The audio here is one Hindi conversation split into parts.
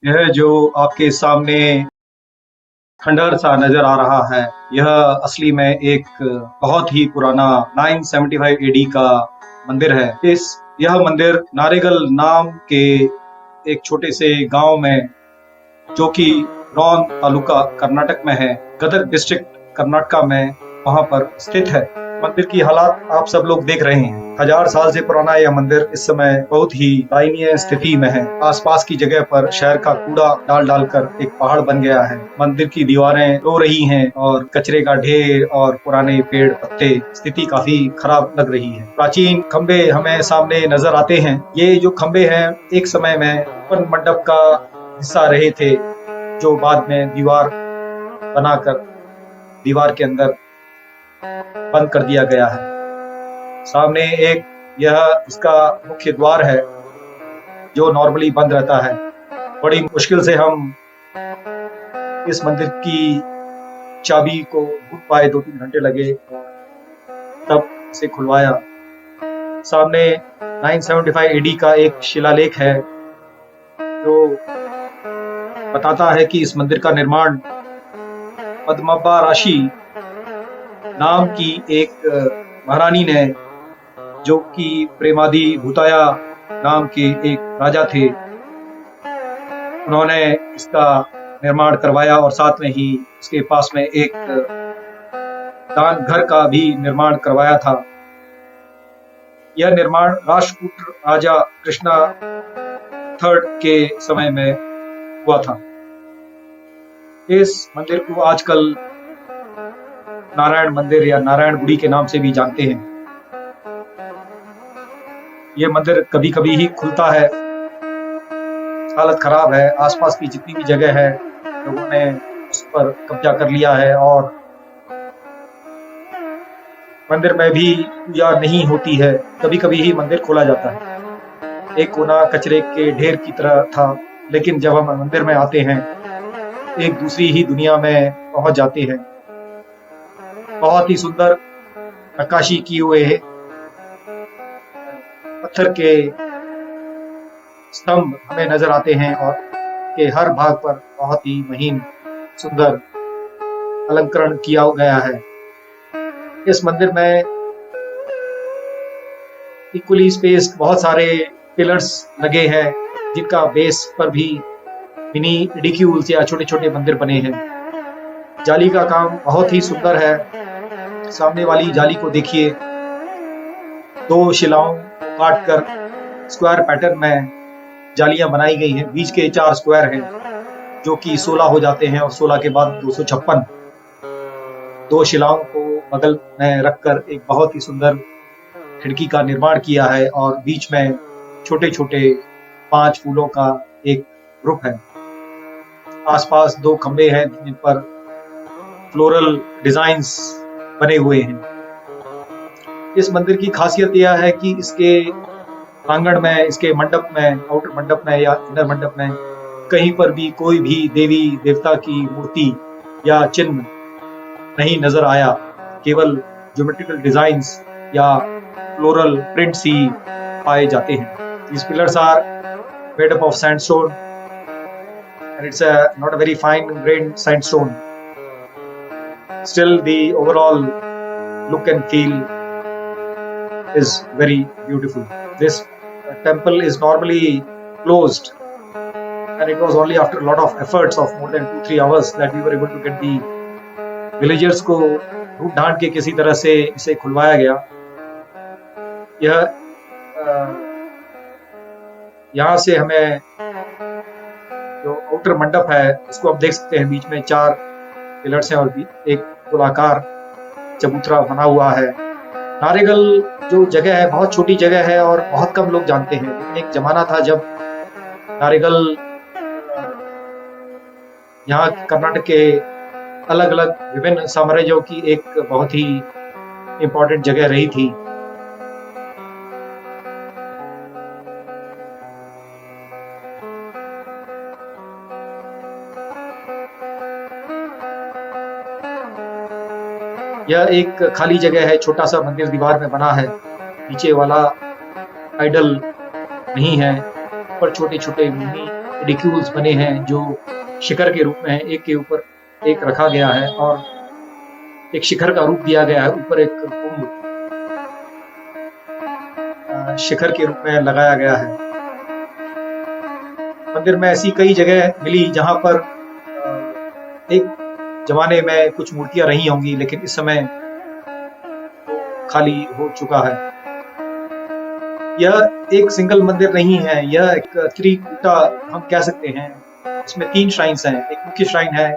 यह जो आपके सामने खंडहर सा नजर आ रहा है, यह असली में एक बहुत ही पुराना 975 एडी का मंदिर है। यह मंदिर नारेगल नाम के एक छोटे से गांव में, जो कि रौन तालुका कर्नाटक में है, गदग डिस्ट्रिक्ट कर्नाटका में, वहां पर स्थित है। मंदिर की हालात आप सब लोग देख रहे हैं। 1000 साल से पुराना यह मंदिर इस समय बहुत ही दयनीय स्थिति में है। आसपास की जगह पर शहर का कूड़ा डाल डालकर एक पहाड़ बन गया है। मंदिर की दीवारें रो रही हैं और कचरे का ढेर और पुराने पेड़ पत्ते, स्थिति काफी खराब लग रही है। प्राचीन खंबे हमें सामने नजर आते हैं। ये जो खंबे हैं, एक समय में वन मंडप का हिस्सा रहे थे, जो बाद में दीवार बनाकर दीवार के अंदर बंद कर दिया गया है। सामने एक यह इसका मुख्य द्वार है, जो नॉर्मली बंद रहता है। बड़ी मुश्किल से हम इस मंदिर की चाबी को ढूंढ पाए, 2-3 घंटे लगे, तब इसे खुलवाया। सामने 975 एडी का एक शिलालेख है, जो बताता है कि इस मंदिर का निर्माण पद्मब्बा राशि नाम की एक महारानी ने, जो कि प्रेमादी भूताया नाम के एक राजा थे, उन्होंने इसका निर्माण करवाया और साथ में ही इसके पास में एक दान घर का भी निर्माण करवाया था। यह निर्माण राष्ट्रकूट राजा कृष्णा थर्ड के समय में हुआ था। इस मंदिर को आजकल नारायण मंदिर या नारायण गुड़ी के नाम से भी जानते हैं। यह मंदिर कभी कभी ही खुलता है। हालत खराब है। आसपास की जितनी भी जगह है, लोगों ने उस पर कब्जा कर लिया है और मंदिर में भी पूजा नहीं होती है। कभी कभी ही मंदिर खोला जाता है। एक कोना कचरे के ढेर की तरह था, लेकिन जब हम मंदिर में आते हैं, एक दूसरी ही दुनिया में पहुंच जाते हैं। बहुत ही सुंदर नक्काशी किए हुए पत्थर के स्तंभ हमें नजर आते हैं और के हर भाग पर बहुत ही महीन सुंदर अलंकरण किया गया है। इस मंदिर में इक्वली स्पेस्ड बहुत सारे पिलर्स लगे हैं, जिनका बेस पर भी मिनी रिडिक्यूल्स या छोटे छोटे मंदिर बने हैं। जाली का काम बहुत ही सुंदर है। सामने वाली जाली को देखिए, 2 शिलाओं को काटकर स्क्वायर पैटर्न में जालियां बनाई गई हैं। बीच के 4 स्क्वायर हैं, जो कि 16 हो जाते हैं और 16 के बाद 256। 2 शिलाओं को बगल में रखकर एक बहुत ही सुंदर खिड़की का निर्माण किया है और बीच में छोटे छोटे 5 फूलों का एक ग्रुप है। आसपास 2 खंबे हैं, जिन पर फ्लोरल डिजाइन्स बने हुए हैं। इस मंदिर की खासियत यह है कि इसके प्रांगण में, इसके मंडप में, आउटर मंडप में या इनर मंडप में, कहीं पर भी कोई भी देवी देवता की मूर्ति या चिन्ह नहीं नजर आया। केवल ज्योमेट्रिकल डिजाइन्स या फ्लोरल प्रिंट्स ही पाए जाते हैं। These pillars are made up of sandstone, and it's not a very fine grained sandstone. Still, the overall look and feel is very beautiful. This temple is normally closed, and it was only after a lot of efforts of more than 2-3 hours that we were able to get the villagers को ढूंढ ढांड के किसी तरह से इसे खुलवाया गया। यहाँ से हमें जो आउटर मंडप है, उसको आप देख सकते हैं। बीच में 4 पिलर्स हैं और भी एक गोलाकार चबूतरा बना हुआ है। नारेगल जो जगह है, बहुत छोटी जगह है और बहुत कम लोग जानते हैं। लेकिन एक जमाना था जब नारेगल यहाँ कर्नाटक के अलग अलग विभिन्न साम्राज्यों की एक बहुत ही इम्पोर्टेंट जगह रही थी। यह एक खाली जगह है, छोटा सा मंदिर दीवार में बना है। नीचे वाला आइडल नहीं है, पर छोटे छोटे मिनी एडिक्यूल्स बने हैं जो शिखर के रूप में है, एक के ऊपर एक रखा गया है और एक शिखर का रूप दिया गया है, ऊपर एक कुंभ शिखर के रूप में लगाया गया है। मंदिर में ऐसी कई जगह मिली जहां पर एक जमाने में कुछ मूर्तियां रही होंगी, लेकिन इस समय खाली हो चुका है। यह एक सिंगल मंदिर नहीं है, यह एक त्रिकूटा हम कह सकते हैं। इसमें 3 श्राइन्स हैं। एक मुख्य श्राइन है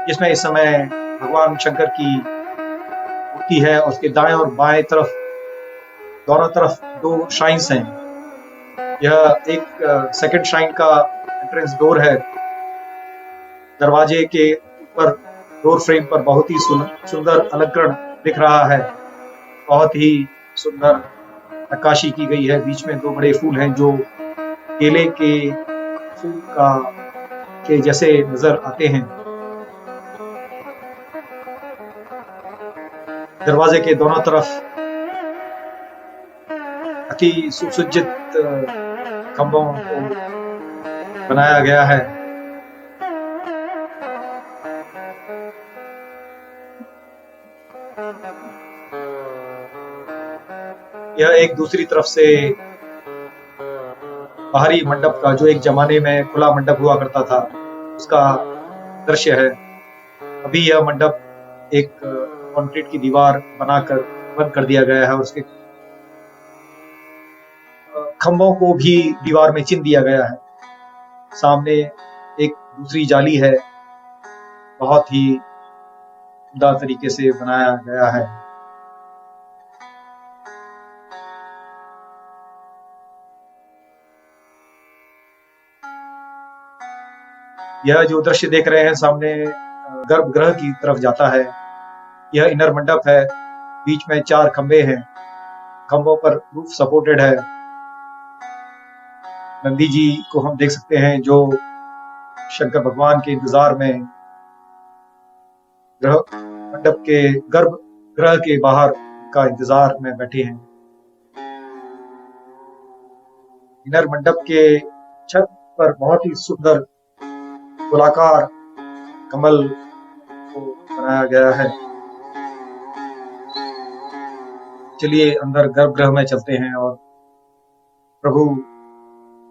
जिसमें इस समय भगवान शंकर की मूर्ति है और उसके दाएं और बाएं तरफ दोनों तरफ 2 श्राइन्स हैं। यह एक सेकंड श्राइन का एंट्रेंस डोर है। दरवाजे के ऊपर डोर फ्रेम पर बहुत ही सुंदर अलंकरण दिख रहा है। बहुत ही सुंदर नक्काशी की गई है। बीच में 2 बड़े फूल हैं जो केले के फूल के जैसे नजर आते हैं। दरवाजे के दोनों तरफ अति सुसज्जित खंभों को बनाया गया है। यह एक दूसरी तरफ से बाहरी मंडप का, जो एक जमाने में खुला मंडप हुआ करता था, उसका दृश्य है। अभी यह मंडप एक कंक्रीट की दीवार बनाकर बंद कर दिया गया है और उसके खंभों को भी दीवार में चिन दिया गया है। सामने एक दूसरी जाली है, बहुत ही उम्दा तरीके से बनाया गया है। यह जो दृश्य देख रहे हैं सामने गर्भगृह की तरफ जाता है। यह इनर मंडप है। बीच में 4 खंभे हैं। खंभों पर रूफ सपोर्टेड है। नंदी जी को हम देख सकते हैं जो शंकर भगवान के इंतजार में मंडप के गर्भगृह के बाहर का इंतजार में बैठे हैं। इनर मंडप के छत पर बहुत ही सुंदर गोलाकार कमल को बनाया गया है। चलिए अंदर गर्भगृह में चलते हैं और प्रभु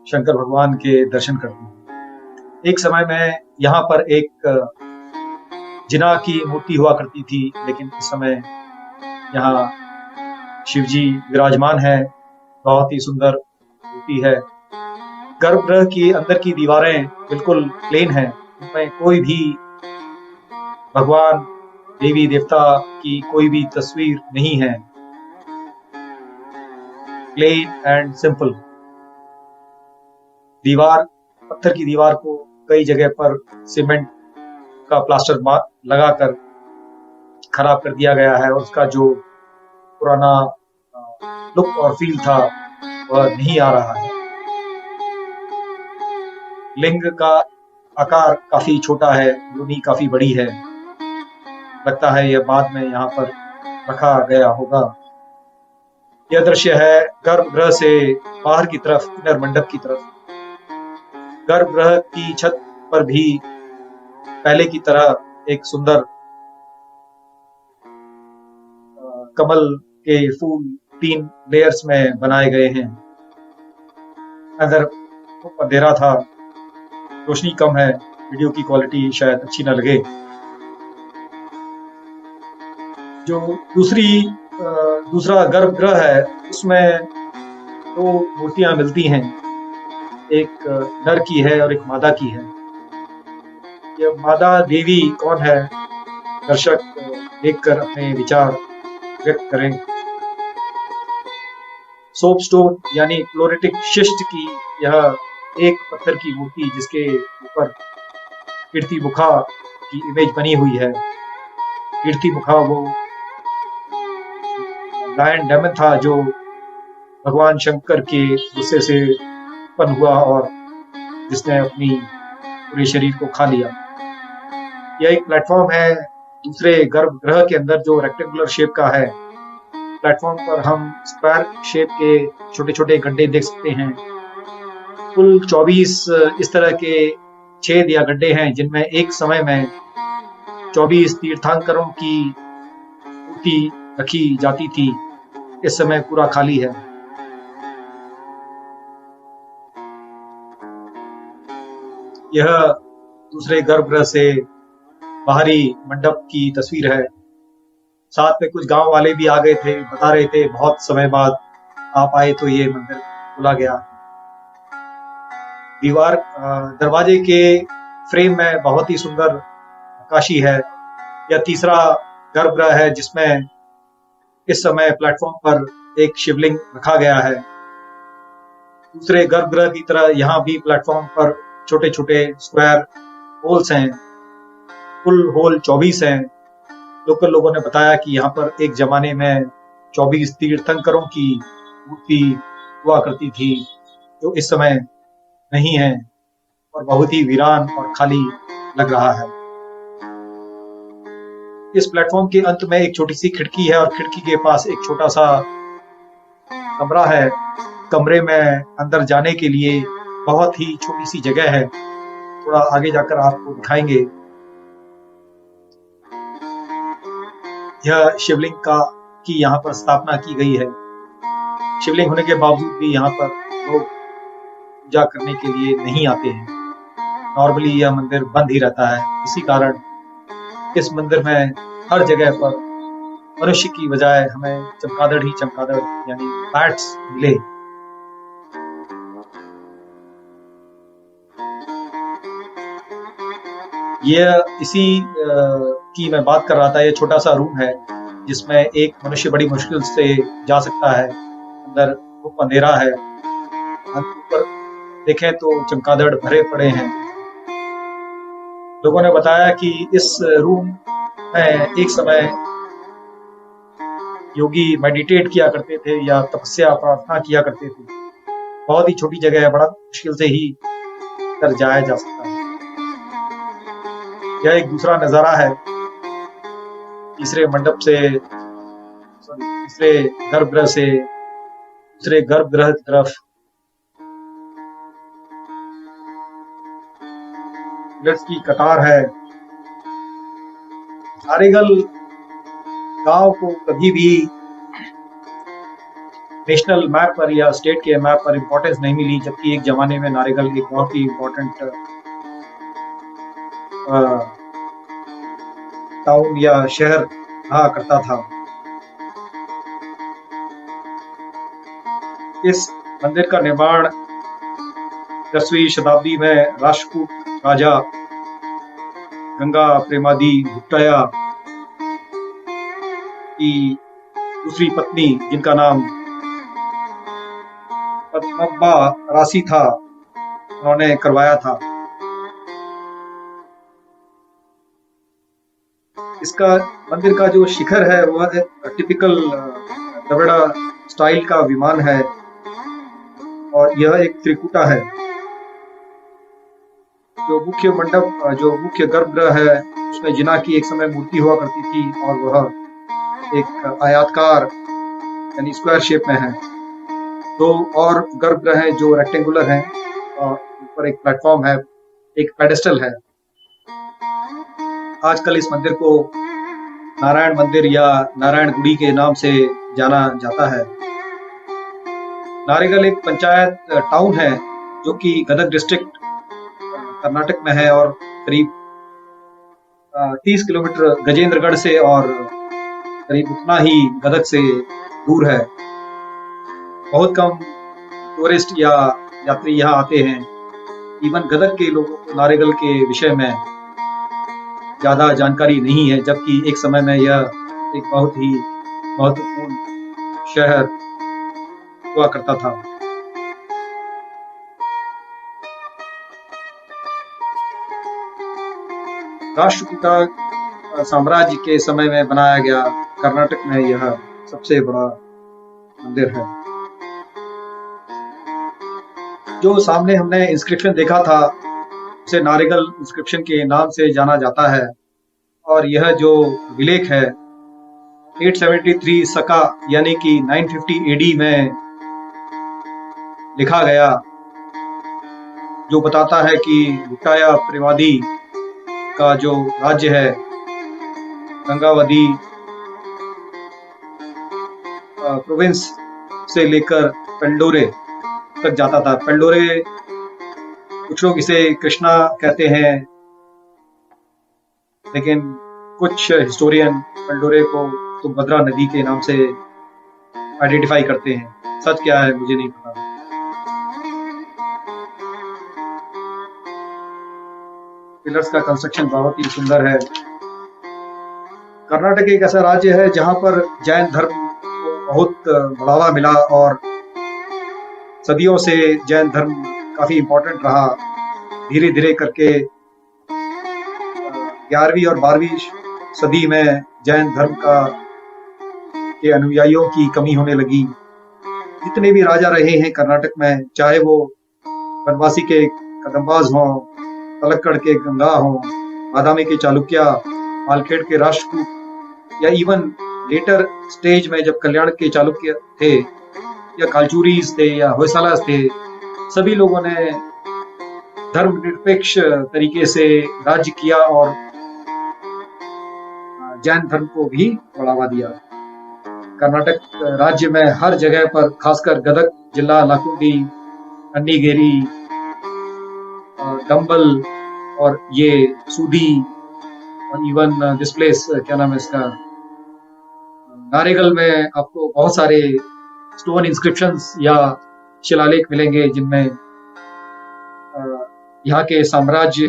शंकर भगवान के दर्शन करते हैं। एक समय में यहाँ पर एक जिना की मूर्ति हुआ करती थी, लेकिन इस समय यहाँ शिव जी विराजमान है। बहुत ही सुंदर मूर्ति है। गर्भगृह की अंदर की दीवारें बिल्कुल प्लेन हैं। उनमें कोई भी भगवान देवी देवता की कोई भी तस्वीर नहीं है। Plain and simple. दीवार, पत्थर की दीवार को कई जगह पर सीमेंट का प्लास्टर लगाकर खराब कर दिया गया है और उसका जो पुराना लुक और फील था वह नहीं आ रहा है। लिंग का आकार काफी छोटा है, योनि काफी बड़ी है। लगता है यह बाद में यहाँ पर रखा गया होगा। यह दृश्य है गर्भगृह से बाहर की तरफ, इनर मंडप की तरफ। गर्भगृह की छत पर भी पहले की तरह एक सुंदर कमल के फूल 3 लेयर्स में बनाए गए हैं। अंदर अंधेरा था, रोशनी कम है, वीडियो की क्वालिटी शायद अच्छी ना लगे। जो दूसरा गर्भगृह है उसमें 2 मूर्तियां मिलती हैं। एक नर की है और एक मादा की है। यह मादा देवी कौन है, दर्शक देखकर अपने विचार व्यक्त करें। सोपस्टोन यानी क्लोरेटिक शिस्ट की यह एक पत्थर की मूर्ति, जिसके ऊपर कीर्ति मुखा की इमेज बनी हुई है। कीर्ति मुखा वो लायन डेमन था जो भगवान शंकर के गुस्से से उत्पन्न हुआ और जिसने अपनी पूरे शरीर को खा लिया। यह एक प्लेटफॉर्म है दूसरे गर्भगृह के अंदर जो रेक्टेंगुलर शेप का है। प्लेटफॉर्म पर हम स्क्वायर शेप के छोटे छोटे गड्ढे देख सकते हैं। कुल 24 इस तरह के छेद या गड्ढे हैं जिनमें एक समय में 24 तीर्थंकरों की मूर्ति रखी जाती थी। इस समय पूरा खाली है। यह दूसरे गर्भगृह से बाहरी मंडप की तस्वीर है। साथ में कुछ गांव वाले भी आ गए थे, बता रहे थे बहुत समय बाद आप आए तो ये मंदिर खुला गया। दीवार दरवाजे के फ्रेम में बहुत ही सुंदर नक्काशी है। यह तीसरा गर्भगृह है जिसमें इस समय प्लेटफॉर्म पर एक शिवलिंग रखा गया है। दूसरे गर्भगृह की तरह यहाँ भी प्लेटफॉर्म पर छोटे छोटे स्क्वायर होल्स हैं। कुल होल 24 हैं। लोकल लोगों ने बताया कि यहाँ पर एक जमाने में 24 तीर्थंकरों की मूर्ति हुआ करती थी, जो इस समय नहीं है और बहुत ही वीरान और खाली लग रहा है। इस प्लेटफॉर्म के अंत में एक छोटी सी खिड़की है और खिड़की के पास एक छोटा सा कमरा है। कमरे में अंदर जाने के लिए बहुत ही छोटी सी जगह है। थोड़ा आगे जाकर आपको दिखाएंगे। यह शिवलिंग की यहाँ पर स्थापना की गई है। शिवलिंग होने के बावजूद भी यहाँ पर लोग पूजा करने के लिए नहीं आते हैं। नॉर्मली यह मंदिर बंद ही रहता है। इसी कारण इस मंदिर में हर जगह पर मनुष्य की बजाय हमें चमगादड़ ही चमगादड़ यानी बैट्स मिले। यह इसी की मैं बात कर रहा था। यह छोटा सा रूम है जिसमें एक मनुष्य बड़ी मुश्किल से जा सकता है। अंदर खूब अंधेरा है। ऊपर देखें तो चमगादड़ भरे पड़े हैं। लोगों ने बताया कि इस रूम में एक समय योगी मेडिटेट किया करते थे या तपस्या प्रार्थना किया करते थे। बहुत ही छोटी जगह है, बड़ा मुश्किल से ही अंदर जाया जा सकता है। यह एक दूसरा नजारा है तीसरे मंडप से, तीसरे गर्भगृह से दूसरे गर्भगृह की तरफ। पिलर्स की कतार है। नारेगल गांव को कभी भी नेशनल मैप पर या स्टेट के मैप पर इंपॉर्टेंस नहीं मिली, जबकि एक जमाने में नारेगल एक बहुत ही इंपॉर्टेंट टाउन या शहर रहा करता था। इस मंदिर का निर्माण 10वीं शताब्दी में राष्ट्रकूट राजा गंगा प्रेमादी भुट्टाया की दूसरी पत्नी, जिनका नाम पद्मब्बा रासी था, उन्होंने करवाया था। इसका मंदिर का जो शिखर है वह एक टिपिकल द्रविड़ स्टाइल का विमान है और यह एक त्रिकुटा है। जो मुख्य मंडप, जो मुख्य गर्भगृह है, उसमें जिना की एक समय मूर्ति हुआ करती थी और वह एक आयताकार यानी स्क्वायर शेप में है। दो और गर्भगृह हैं जो रेक्टेंगुलर हैं और ऊपर एक प्लेटफॉर्म है, एक पेडेस्टल है। आजकल इस मंदिर को नारायण मंदिर या नारायण गुड़ी के नाम से जाना जाता है। नारेगल एक पंचायत टाउन है जो कि गदग डिस्ट्रिक्ट कर्नाटक में है और करीब 30 किलोमीटर गजेंद्रगढ़ से और करीब उतना ही गदग से दूर है। बहुत कम टूरिस्ट या यात्री यहाँ आते हैं। इवन गदग के लोगों को नारेगल के विषय में ज्यादा जानकारी नहीं है, जबकि एक समय में यह एक बहुत ही महत्वपूर्ण शहर हुआ करता था। राष्ट्रकूटा साम्राज्य के समय में बनाया गया कर्नाटक में यह सबसे बड़ा मंदिर है। जो सामने हमने इंस्क्रिप्शन देखा था उसे नारेगल इंस्क्रिप्शन के नाम से जाना जाता है और यह जो विलेख है 873 सका यानी कि 950 एडी में लिखा गया। जो बताता है कि भुट्टाया परिवादी का जो राज्य है गंगावती प्रोविंस से लेकर पेंडोरे तक जाता था। पेंडोरे, कुछ लोग इसे कृष्णा कहते हैं, लेकिन कुछ हिस्टोरियन पेंडोरे को तुंगभद्रा नदी के नाम से आइडेंटिफाई करते हैं। सच क्या है मुझे नहीं पता। पिलर्स का कंस्ट्रक्शन बहुत ही सुंदर है। कर्नाटक एक ऐसा राज्य है जहां पर जैन धर्म को बहुत बढ़ावा मिला और सदियों से जैन धर्म काफी इम्पोर्टेंट रहा। धीरे धीरे करके 11वीं और 12वीं सदी में जैन धर्म के अनुयायियों की कमी होने लगी। जितने भी राजा रहे हैं कर्नाटक में, चाहे वो बनवासी के कदम्बाज हों, पलक्कड़ के गंगा हों, बादामी के चालुक्य, मालखेड़ के राष्ट्रकूट, या इवन लेटर स्टेज में जब कल्याण के चालुक्य थे या कालचूरीज थे या होयसालास थे, सभी लोगों ने धर्मनिरपेक्ष तरीके से राज्य किया और जैन धर्म को भी बढ़ावा दिया। कर्नाटक राज्य में हर जगह पर, खासकर गदग जिला, लाकुंडी, अन्नीगेरी, डंबल और ये सूदी और इवन दिस प्लेस, क्या नाम है इसका, नारेगल में आपको बहुत सारे स्टोन इंस्क्रिप्शंस या शिलालेख मिलेंगे जिनमें यहाँ के साम्राज्य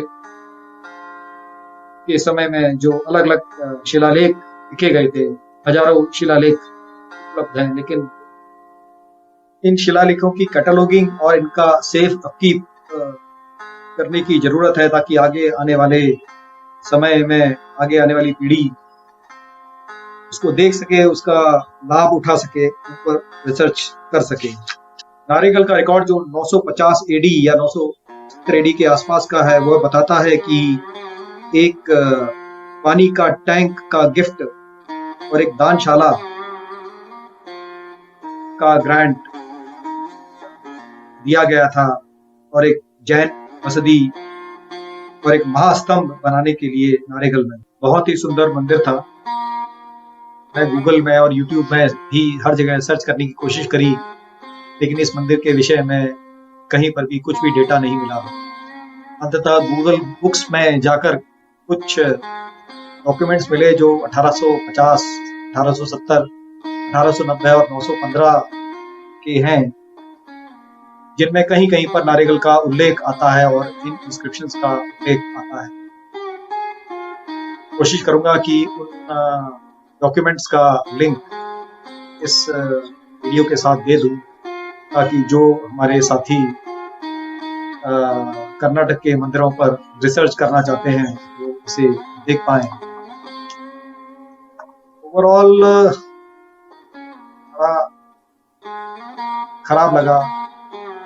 के समय में जो अलग अलग शिलालेख लिखे गए थे, हजारों शिलालेख उपलब्ध हैं। लेकिन इन शिलालेखों की कैटलॉगिंग और इनका सेफ अपकीप करने की जरूरत है ताकि आगे आने वाले समय में आगे आने वाली पीढ़ी उसको देख सके, उसका लाभ उठा सके, ऊपर रिसर्च कर सके। नारेगल का रिकॉर्ड जो 950 एडी या 970 एडी के आसपास का है, वह बताता है कि एक पानी का टैंक का गिफ्ट और एक दानशाला का ग्रांट दिया गया था और एक जैन मस्जिद और एक महास्तंभ बनाने के लिए नारेगल में। बहुत ही सुंदर मंदिर था। मैं गूगल में और यूट्यूब में भी हर जगह सर्च करने की कोशिश करी, लेकिन इस मंदिर के विषय में कहीं पर भी कुछ भी डेटा नहीं मिला। अंततः गूगल बुक्स में जाकर कुछ डॉक्यूमेंट्स मिले जो 1850, 1870, 1890 और 915 के हैं, जिनमें कहीं कहीं पर नारेगल का उल्लेख आता है और इन इंस्क्रिप्शंस का उल्लेख आता है। कोशिश करूंगा कि उन डॉक्यूमेंट्स का लिंक इस वीडियो के साथ दे दूं ताकि जो हमारे साथी कर्नाटक के मंदिरों पर रिसर्च करना चाहते हैं वो इसे देख पाएं। ओवरऑल बड़ा खराब लगा।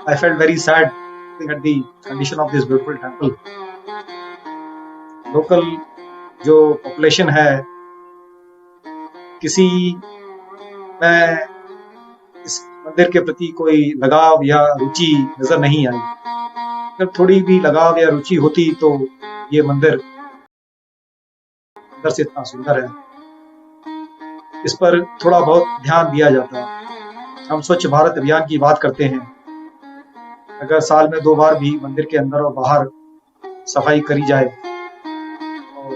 I felt very sad looking at the condition of this beautiful temple. Local जो पॉपुलेशन है, किसी में इस मंदिर के प्रति कोई लगाव या रुचि नजर नहीं आई। अगर थोड़ी भी लगाव या रुचि होती तो ये मंदिर अंदर से इतना सुंदर है, इस पर थोड़ा बहुत ध्यान दिया जाता। हम स्वच्छ भारत अभियान की बात करते हैं, अगर साल में 2 बार भी मंदिर के अंदर और बाहर सफाई करी जाए तो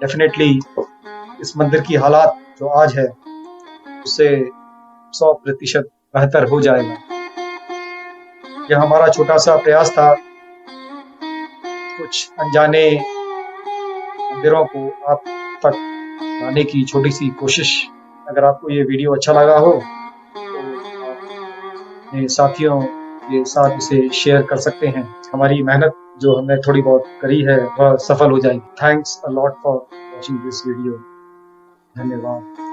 डेफिनेटली इस मंदिर की हालात जो आज है उससे 100% बेहतर हो जाएगा। यह हमारा छोटा सा प्रयास था, कुछ अनजाने मंदिरों को आप तक लाने की छोटी सी कोशिश। अगर आपको ये वीडियो अच्छा लगा हो तो अपने साथियों के साथ इसे शेयर कर सकते हैं। हमारी मेहनत जो हमने थोड़ी बहुत करी है वह सफल हो जाएगी। Thanks a lot for watching this video. धन्यवाद।